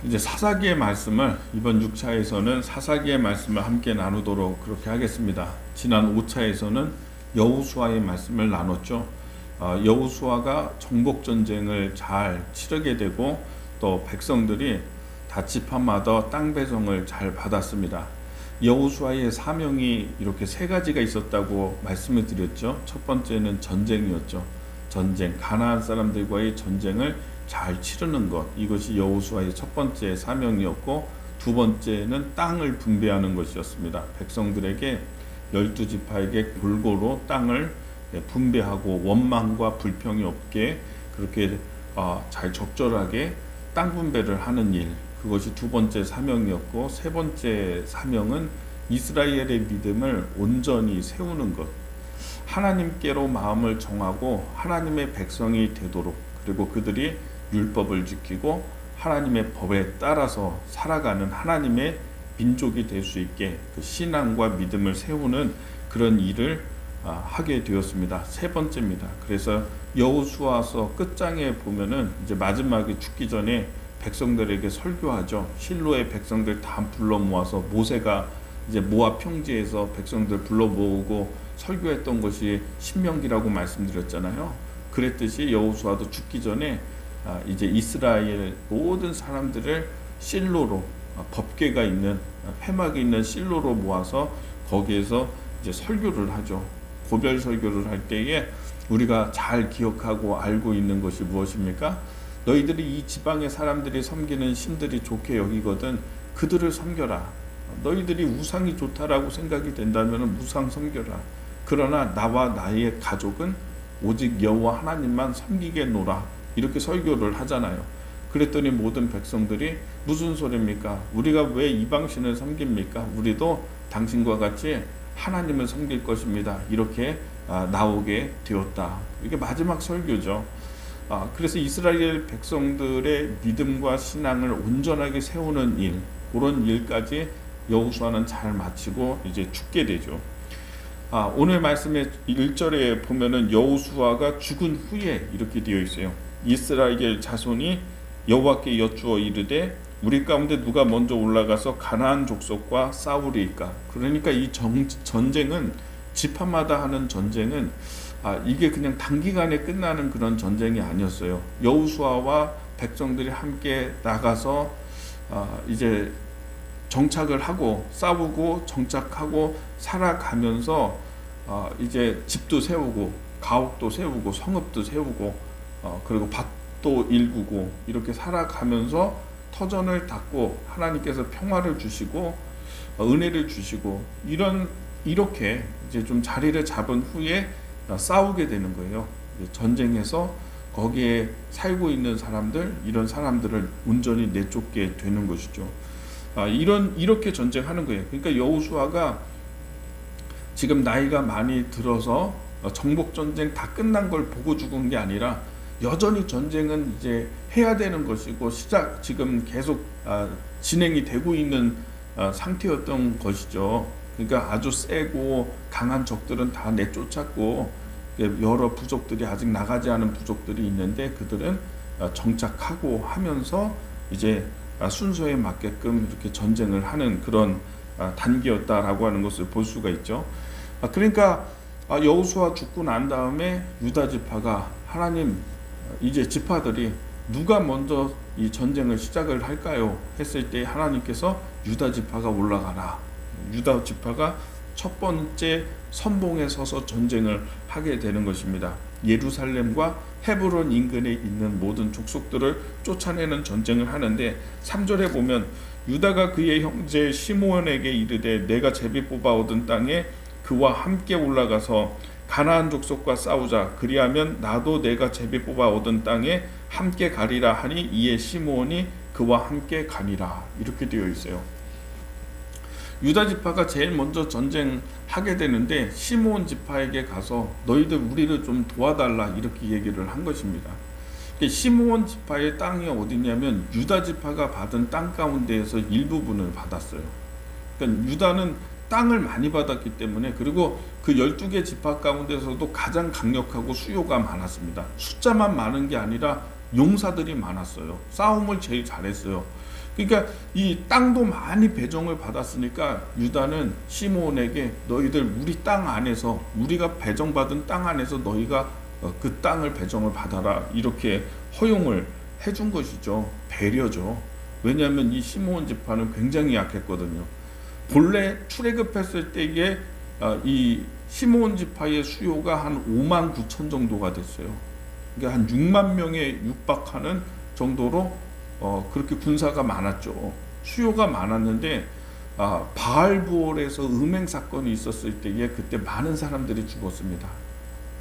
이제 사사기의 말씀을 이번 6차에서는 사사기의 말씀을 함께 나누도록 그렇게 하겠습니다. 지난 5차에서는 여호수아의 말씀을 나눴죠. 여호수아가 정복 전쟁을 잘 치르게 되고 또 백성들이 다 지파마다 땅 배정을 잘 받았습니다. 여호수아의 사명이 이렇게 세 가지가 있었다고 말씀을 드렸죠. 첫 번째는 전쟁이었죠. 전쟁, 가나안 사람들과의 전쟁을 잘 치르는 것, 이것이 여호수아의 첫 번째 사명이었고, 두 번째는 땅을 분배하는 것이었습니다. 백성들에게 12지파에게 골고루 땅을 분배하고 원망과 불평이 없게 그렇게 잘 적절하게 땅 분배를 하는 일, 그것이 두 번째 사명이었고, 세 번째 사명은 이스라엘의 믿음을 온전히 세우는 것, 하나님께로 마음을 정하고 하나님의 백성이 되도록, 그리고 그들이 율법을 지키고 하나님의 법에 따라서 살아가는 하나님의 민족이 될 수 있게 그 신앙과 믿음을 세우는 그런 일을 하게 되었습니다. 세 번째입니다. 그래서 여호수아서 끝장에 보면은 이제 마지막에 죽기 전에 백성들에게 설교하죠. 실로의 백성들 다 불러 모아서 모세가 이제 모압 평지에서 백성들 불러 모으고 설교했던 것이 신명기라고 말씀드렸잖아요. 그랬듯이 여호수아도 죽기 전에 이제 이스라엘 모든 사람들을 실로로, 법궤가 있는 회막이 있는 실로로 모아서 거기에서 이제 설교를 하죠. 고별 설교를 할 때에 우리가 잘 기억하고 알고 있는 것이 무엇입니까? 너희들이 이 지방의 사람들이 섬기는 신들이 좋게 여기거든 그들을 섬겨라. 너희들이 우상이 좋다라고 생각이 된다면 우상 섬겨라. 그러나 나와 나의 가족은 오직 여호와 하나님만 섬기겠노라. 이렇게 설교를 하잖아요. 그랬더니 모든 백성들이 무슨 소리입니까? 우리가 왜 이방신을 섬깁니까? 우리도 당신과 같이 하나님을 섬길 것입니다. 이렇게 나오게 되었다. 이게 마지막 설교죠. 그래서 이스라엘 백성들의 믿음과 신앙을 온전하게 세우는 일, 그런 일까지 여호수아는 잘 마치고 이제 죽게 되죠. 오늘 말씀의 1절에 보면은 여호수아가 죽은 후에 이렇게 되어 있어요. 이스라엘 자손이 여호와께 여쭈어 이르되 우리 가운데 누가 먼저 올라가서 가나안 족속과 싸우리이까. 그러니까 이 전쟁은 지파마다 하는 전쟁은 이게 그냥 단기간에 끝나는 그런 전쟁이 아니었어요. 여호수아와 백성들이 함께 나가서 이제 정착을 하고 싸우고 정착하고 살아가면서 이제 집도 세우고 가옥도 세우고 성읍도 세우고 그리고 밭도 일구고 이렇게 살아가면서 터전을 닦고 하나님께서 평화를 주시고 은혜를 주시고 이렇게 이제 좀 자리를 잡은 후에 싸우게 되는 거예요. 전쟁에서 거기에 살고 있는 사람들, 이런 사람들을 온전히 내쫓게 되는 것이죠. 이렇게 전쟁하는 거예요. 그러니까 여호수아가 지금 나이가 많이 들어서 정복 전쟁 다 끝난 걸 보고 죽은 게 아니라 여전히 전쟁은 이제 해야 되는 것이고 지금 계속 진행이 되고 있는 상태였던 것이죠. 그러니까 아주 세고 강한 적들은 다 내쫓았고 여러 부족들이 아직 나가지 않은 부족들이 있는데 그들은 정착하고 하면서 이제 순서에 맞게끔 이렇게 전쟁을 하는 그런 단계였다라고 하는 것을 볼 수가 있죠. 그러니까 여호수아 죽고 난 다음에 유다 지파가 하나님, 이제 지파들이 누가 먼저 이 전쟁을 시작을 할까요? 했을 때 하나님께서 유다 지파가 올라가라. 유다 지파가 첫 번째 선봉에 서서 전쟁을 하게 되는 것입니다. 예루살렘과 헤브론 인근에 있는 모든 족속들을 쫓아내는 전쟁을 하는데 3절에 보면 유다가 그의 형제 시므온에게 이르되 내가 제비 뽑아 얻은 땅에 그와 함께 올라가서 가나안 족속과 싸우자. 그리하면 나도 내가 제비 뽑아 얻은 땅에 함께 가리라 하니 이에 시므온이 그와 함께 가니라. 이렇게 되어 있어요. 유다 지파가 제일 먼저 전쟁하게 되는데 시므온 지파에게 가서 너희들 우리를 좀 도와달라 이렇게 얘기를 한 것입니다. 시므온 지파의 땅이 어디냐면 유다 지파가 받은 땅 가운데에서 일부분을 받았어요. 그러니까 유다는 땅을 많이 받았기 때문에, 그리고 그 12개 지파 가운데서도 가장 강력하고 수요가 많았습니다. 숫자만 많은 게 아니라 용사들이 많았어요. 싸움을 제일 잘했어요. 그러니까 이 땅도 많이 배정을 받았으니까 유다는 시므온에게 너희들 우리 땅 안에서, 우리가 배정받은 땅 안에서 너희가 그 땅을 배정을 받아라, 이렇게 허용을 해준 것이죠. 배려죠. 왜냐하면 이 시므온 지파는 굉장히 약했거든요. 본래 출애굽했을 때에 이 시므온 지파의 수요가 한 5만 9천 정도가 됐어요. 그러니까 한 6만 명에 육박하는 정도로 그렇게 군사가 많았죠. 수요가 많았는데 바알부올에서 음행 사건이 있었을 때에 그때 많은 사람들이 죽었습니다.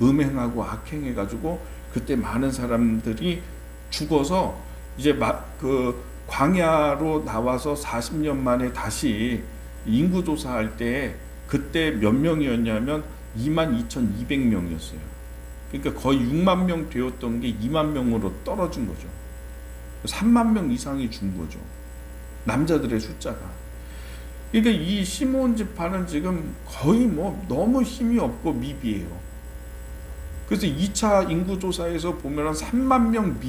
음행하고 악행해가지고 그때 많은 사람들이 죽어서 이제 그 광야로 나와서 40년 만에 다시 인구조사할 때 그때 몇 명이었냐면 22,200명이었어요. 그러니까 거의 6만 명 되었던 게 2만 명으로 떨어진 거죠. 3만 명 이상이 죽은 거죠. 남자들의 숫자가. 그러니까 이 시므온 지파는 지금 거의 뭐 너무 힘이 없고 미비해요. 그래서 2차 인구조사에서 보면 3만 명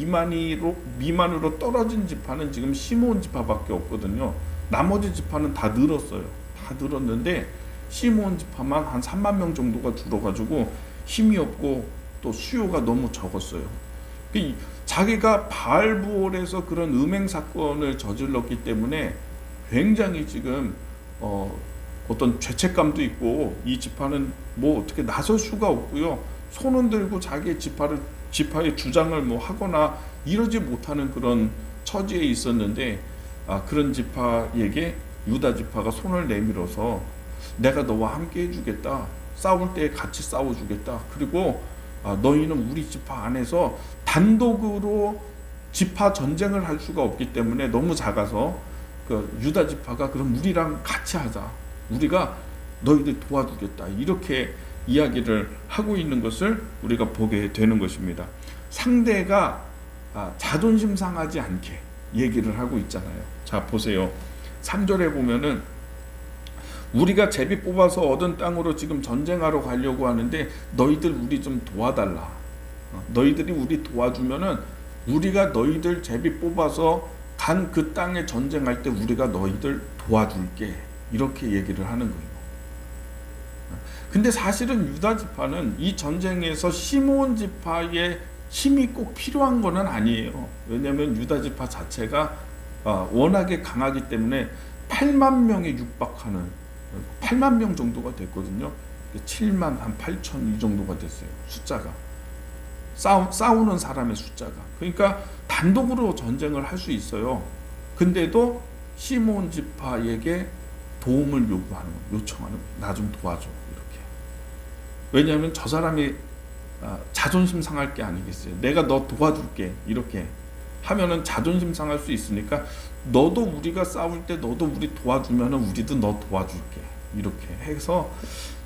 미만으로 떨어진 지파는 지금 시므온 지파밖에 없거든요. 나머지 지파는 다 늘었어요. 다 늘었는데 시므온 지파만 한 3만 명 정도가 줄어가지고 힘이 없고 또 수요가 너무 적었어요. 자기가 바알부올에서 그런 음행 사건을 저질렀기 때문에 굉장히 지금 어떤 죄책감도 있고, 이 지파는 뭐 어떻게 나설 수가 없고요. 손은 들고 자기 지파의 주장을 뭐 하거나 이러지 못하는 그런 처지에 있었는데, 그런 지파에게 유다 지파가 손을 내밀어서 내가 너와 함께 해주겠다, 싸울 때 같이 싸워주겠다, 그리고 너희는 우리 지파 안에서 단독으로 지파 전쟁을 할 수가 없기 때문에 너무 작아서 그 유다 지파가 그럼 우리랑 같이 하자, 우리가 너희들 도와주겠다, 이렇게 이야기를 하고 있는 것을 우리가 보게 되는 것입니다. 상대가 자존심 상하지 않게 얘기를 하고 있잖아요. 자, 보세요. 3절에 보면은 우리가 제비 뽑아서 얻은 땅으로 지금 전쟁하러 가려고 하는데 너희들 우리 좀 도와달라. 너희들이 우리 도와주면은 우리가 너희들 제비 뽑아서 간 그 땅에 전쟁할 때 우리가 너희들 도와줄게, 이렇게 얘기를 하는 거예요. 근데 사실은 유다 지파는 이 전쟁에서 시므온 지파의 힘이 꼭 필요한 거는 아니에요. 왜냐하면 유다 지파 자체가 워낙에 강하기 때문에 8만 명에 육박하는 8만 명 정도가 됐거든요. 7만 한 8천 이 정도가 됐어요. 숫자가 싸우는 사람의 숫자가. 그러니까 단독으로 전쟁을 할 수 있어요. 근데도 시므온 지파에게 도움을 요청하는, 나 좀 도와줘, 이렇게. 왜냐하면 저 사람이 자존심 상할 게 아니겠어요. 내가 너 도와줄게, 이렇게 하면은 자존심 상할 수 있으니까 너도 우리가 싸울 때 너도 우리 도와주면은 우리도 너 도와줄게, 이렇게 해서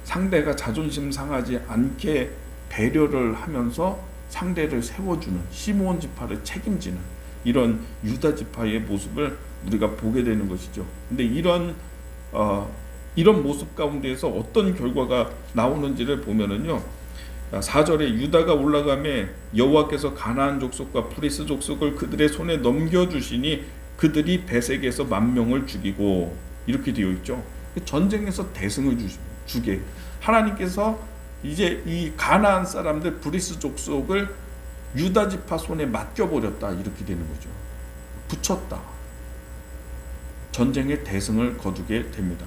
상대가 자존심 상하지 않게 배려를 하면서 상대를 세워주는, 시므온 지파를 책임지는 이런 유다 지파의 모습을 우리가 보게 되는 것이죠. 근데 이런 모습 가운데에서 어떤 결과가 나오는지를 보면은요, 4절에 유다가 올라가매 여호와께서 가나안 족속과 브리스 족속을 그들의 손에 넘겨주시니 그들이 베색에서 10,000명을 죽이고, 이렇게 되어 있죠. 전쟁에서 대승을 주게 하나님께서 이제 이 가나안 사람들 브리스 족속을 유다 지파 손에 맡겨버렸다, 이렇게 되는 거죠. 붙였다. 전쟁의 대승을 거두게 됩니다.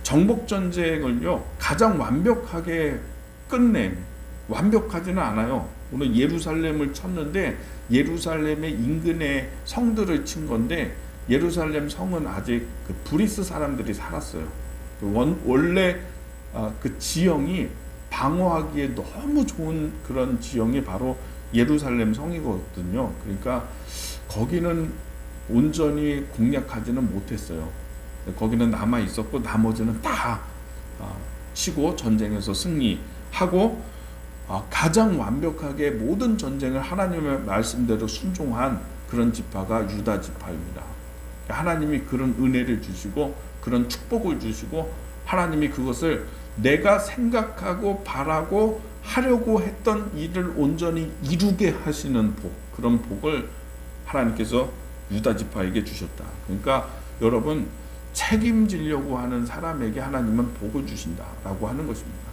정복 전쟁을요 가장 완벽하게 끝낸, 완벽하지는 않아요. 오늘 예루살렘을 쳤는데 예루살렘의 인근의 성들을 친 건데, 예루살렘 성은 아직 그 브리스 사람들이 살았어요. 원래 그 지형이 방어하기에 너무 좋은 그런 지형이 바로 예루살렘 성이거든요. 그러니까 거기는 온전히 공략하지는 못했어요. 거기는 남아 있었고 나머지는 다 치고 전쟁에서 승리하고, 가장 완벽하게 모든 전쟁을 하나님의 말씀대로 순종한 그런 지파가 유다 지파입니다. 하나님이 그런 은혜를 주시고 그런 축복을 주시고, 하나님이 그것을 내가 생각하고 바라고 하려고 했던 일을 온전히 이루게 하시는 복, 그런 복을 하나님께서 유다 지파에게 주셨다. 그러니까 여러분, 책임지려고 하는 사람에게 하나님은 복을 주신다라고 하는 것입니다.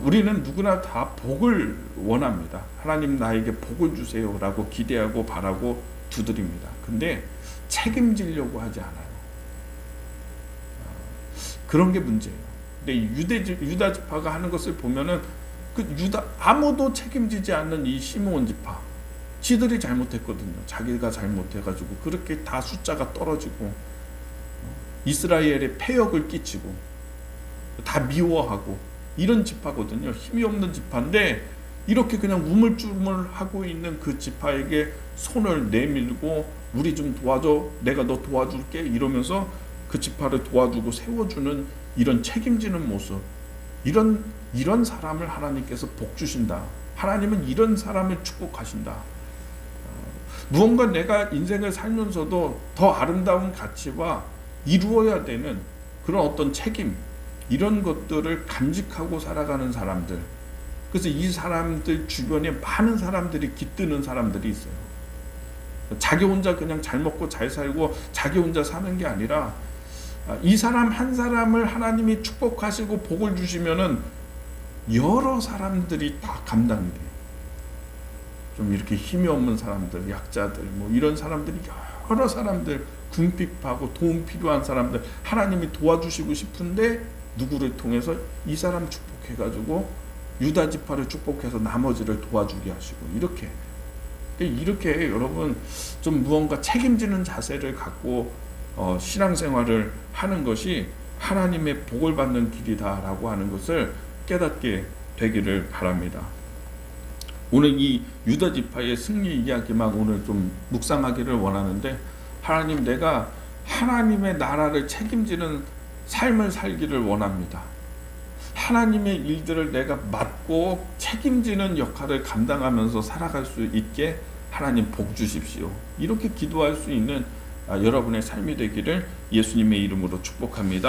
우리는 누구나 다 복을 원합니다. 하나님 나에게 복을 주세요라고 기대하고 바라고 두드립니다. 근데 책임지려고 하지 않아요. 그런 게 문제예요. 근데 유다 지파가 하는 것을 보면은 아무도 책임지지 않는 이 시므온 지파, 지들이 잘못했거든요. 자기가 잘못해가지고 그렇게 다 숫자가 떨어지고 이스라엘에 폐역을 끼치고 다 미워하고 이런 지파거든요. 힘이 없는 지파인데 이렇게 그냥 우물쭈물하고 있는 그 지파에게 손을 내밀고 우리 좀 도와줘, 내가 너 도와줄게 이러면서 그 지파를 도와주고 세워주는 이런 책임지는 모습, 이런 사람을 하나님께서 복 주신다. 하나님은 이런 사람을 축복하신다. 무언가 내가 인생을 살면서도 더 아름다운 가치와 이루어야 되는 그런 어떤 책임, 이런 것들을 간직하고 살아가는 사람들, 그래서 이 사람들 주변에 많은 사람들이 깃드는 사람들이 있어요. 자기 혼자 그냥 잘 먹고 잘 살고 자기 혼자 사는 게 아니라 이 사람 한 사람을 하나님이 축복하시고 복을 주시면은 여러 사람들이 다 감당이 돼요. 좀 이렇게 힘이 없는 사람들, 약자들, 뭐 이런 사람들이 여러 사람들, 궁핍하고 도움 필요한 사람들 하나님이 도와주시고 싶은데 누구를 통해서 이 사람 축복해가지고 유다 지파를 축복해서 나머지를 도와주게 하시고 이렇게 여러분 좀 무언가 책임지는 자세를 갖고 신앙생활을 하는 것이 하나님의 복을 받는 길이다라고 하는 것을 깨닫게 되기를 바랍니다. 오늘 이 유다 지파의 승리 이야기만 오늘 좀 묵상하기를 원하는데, 하나님, 내가 하나님의 나라를 책임지는 삶을 살기를 원합니다. 하나님의 일들을 내가 맡고 책임지는 역할을 감당하면서 살아갈 수 있게 하나님 복 주십시오. 이렇게 기도할 수 있는 여러분의 삶이 되기를 예수님의 이름으로 축복합니다.